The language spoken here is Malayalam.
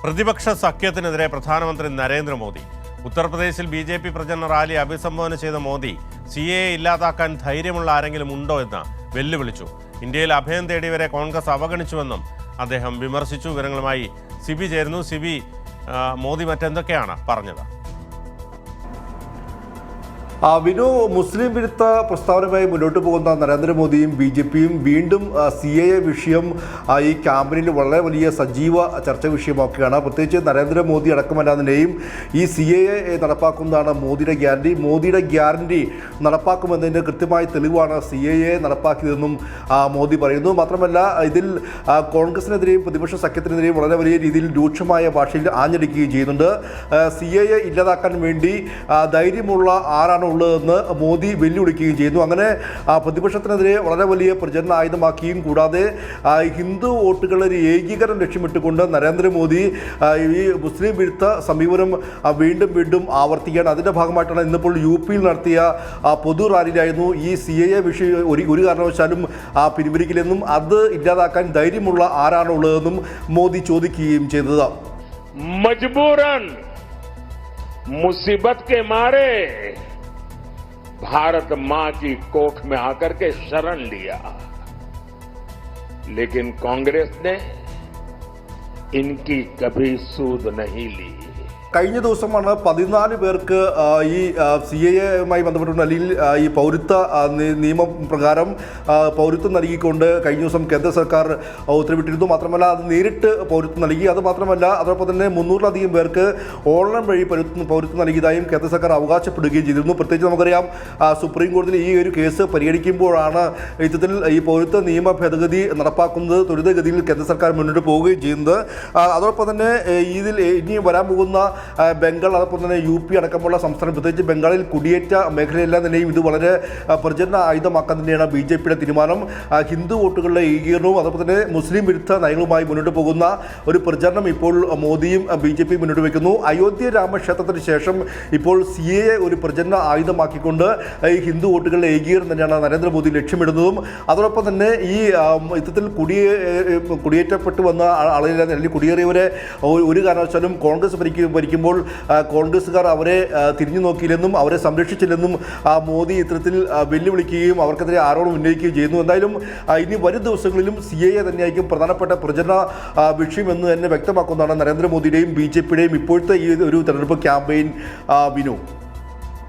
പ്രതിപക്ഷ സഖ്യത്തിനെതിരെ പ്രധാനമന്ത്രി നരേന്ദ്രമോദി. ഉത്തർപ്രദേശിൽ ബി.ജെ.പി. പ്രചരണ റാലി അഭിസംബോധന ചെയ്ത മോദി CAA ഇല്ലാതാക്കാൻ ധൈര്യമുള്ള ആരെങ്കിലും ഉണ്ടോ എന്ന് വെല്ലുവിളിച്ചു. ഇന്ത്യയിൽ അഭയം തേടിയവരെ കോൺഗ്രസ് അവഗണിച്ചുവെന്നും അദ്ദേഹം വിമർശിച്ചു. വിവരങ്ങളുമായി സിബി ചേരുന്നു. സിബി, മോദി മറ്റെന്തൊക്കെയാണ് പറഞ്ഞത്? വിനു, മുസ്ലിം വിരുദ്ധ പ്രസ്താവനയുമായി മുന്നോട്ട് പോകുന്ന നരേന്ദ്രമോദിയും BJPയും വീണ്ടും CAA വിഷയം ഈ ക്യാമ്പയിനിൽ വളരെ വലിയ സജീവ ചർച്ച വിഷയമാക്കുകയാണ്. പ്രത്യേകിച്ച് നരേന്ദ്രമോദി അടക്കമല്ലാതിനെയും ഈ CAA നടപ്പാക്കുന്നതാണ് മോദിയുടെ ഗ്യാരണ്ടി നടപ്പാക്കുമെന്നതിൻ്റെ കൃത്യമായ തെളിവാണ് CAA നടപ്പാക്കിയതെന്നും മോദി പറയുന്നു. മാത്രമല്ല, ഇതിൽ കോൺഗ്രസിനെതിരെയും പ്രതിപക്ഷ സഖ്യത്തിനെതിരെയും വളരെ വലിയ രീതിയിൽ രൂക്ഷമായ ഭാഷയിൽ ആഞ്ഞടിക്കുകയും ചെയ്യുന്നുണ്ട്. CAA ഇല്ലാതാക്കാൻ വേണ്ടി ധൈര്യമുള്ള ആരാണ് ഉള്ളതെന്ന് മോദി വെല്ലുവിളിക്കുകയും ചെയ്യുന്നു. അങ്ങനെ പ്രതിപക്ഷത്തിനെതിരെ വളരെ വലിയ പ്രചരണ ആയുധമാക്കുകയും കൂടാതെ ഹിന്ദു വോട്ടുകളുടെ ഒരു ഏകീകരണം ലക്ഷ്യമിട്ടുകൊണ്ട് നരേന്ദ്രമോദി ഈ മുസ്ലിം വിരുദ്ധ സമീപനം വീണ്ടും ആവർത്തിക്കുകയാണ്. അതിൻ്റെ ഭാഗമായിട്ടാണ് ഇന്നിപ്പോൾ UPയിൽ നടത്തിയ പൊതു റാലിയിലായിരുന്നു ഈ CAA വിഷയം ഒരു കാരണവശാലും പിൻവലിക്കില്ലെന്നും അത് ഇല്ലാതാക്കാൻ ധൈര്യമുള്ള ആരാണുള്ളതെന്നും മോദി ചോദിക്കുകയും ചെയ്തത്. മജ്ബൂറൻ मुसीबत के मारे भारत मां की कोख में आकर के शरण लिया, लेकिन कांग्रेस ने इनकी कभी सूद नहीं ली. കഴിഞ്ഞ ദിവസമാണ് 14 പേർക്ക് ഈ CAAയുമായി ബന്ധപ്പെട്ടുകൊണ്ട് അല്ലെങ്കിൽ ഈ പൗരത്വ നിയമപ്രകാരം പൗരത്വം നൽകിക്കൊണ്ട് കഴിഞ്ഞ ദിവസം കേന്ദ്ര സർക്കാർ ഉത്തരവിട്ടിരുന്നു. മാത്രമല്ല, അത് നേരിട്ട് പൗരത്വം നൽകി. അത് മാത്രമല്ല, അതോടൊപ്പം തന്നെ 300-ലധികം പേർക്ക് ഓൺലൈൻ വഴി പൗരത്വം നൽകിയതായും കേന്ദ്ര സർക്കാർ അവകാശപ്പെടുകയും ചെയ്തിരുന്നു. പ്രത്യേകിച്ച് നമുക്കറിയാം, സുപ്രീം കോടതിയിൽ ഈ ഒരു കേസ് പരിഗണിക്കുമ്പോഴാണ് ഇത്തരത്തിൽ ഈ പൗരത്വ നിയമ ഭേദഗതി നടപ്പാക്കുന്നത് ത്വരിതഗതിയിൽ കേന്ദ്ര സർക്കാർ മുന്നോട്ട് പോവുകയും ചെയ്യുന്നത്. അതോടൊപ്പം തന്നെ ഇതിൽ ഇനി വരാൻ പോകുന്ന ബംഗാൾ, അതോടൊപ്പം തന്നെ UP അടക്കമുള്ള സംസ്ഥാനം, പ്രത്യേകിച്ച് ബംഗാളിൽ കുടിയേറ്റ മേഖലയെല്ലാം തന്നെയും ഇത് വളരെ പ്രചരണ ആയുധമാക്കാൻ തന്നെയാണ് BJPയുടെ തീരുമാനം. ഹിന്ദു വോട്ടുകളുടെ ഏകീകരണവും അതോടൊപ്പം തന്നെ മുസ്ലിം വിരുദ്ധ നയങ്ങളുമായി മുന്നോട്ട് പോകുന്ന ഒരു പ്രചരണം ഇപ്പോൾ മോദിയും BJPയും മുന്നോട്ട് വയ്ക്കുന്നു. അയോധ്യ രാമക്ഷേത്രത്തിന് ശേഷം ഇപ്പോൾ CAA ഒരു പ്രചരണ ആയുധമാക്കിക്കൊണ്ട് ഈ ഹിന്ദു വോട്ടുകളുടെ ഏകീകരണം തന്നെയാണ് നരേന്ദ്രമോദി ലക്ഷ്യമിടുന്നതും. അതോടൊപ്പം തന്നെ ഈ ഇത്തരത്തിൽ കുടിയേറ്റപ്പെട്ടു വന്ന ആളുകളെ അല്ലെങ്കിൽ കുടിയേറിയവരെ ഒരു കാരണവശാലും കോൺഗ്രസ് ഭരിക്കുമ്പോൾ കോൺഗ്രസ്സുകാർ അവരെ തിരിഞ്ഞു നോക്കിയില്ലെന്നും അവരെ സംരക്ഷിച്ചില്ലെന്നും മോദി ഇത്തരത്തിൽ വെല്ലുവിളിക്കുകയും അവർക്കെതിരെ ആരോപണം ഉന്നയിക്കുകയും ചെയ്യുന്നു. എന്തായാലും ഇനി വരും ദിവസങ്ങളിലും CAA തന്നെയായിരിക്കും പ്രധാനപ്പെട്ട പ്രചരണ വിഷയം എന്ന് തന്നെ വ്യക്തമാക്കുന്നതാണ് നരേന്ദ്രമോദിയുടെയും BJPയുടെയും ഇപ്പോഴത്തെ ഈ ഒരു തെരഞ്ഞെടുപ്പ് ക്യാമ്പയിൻ. വിനു.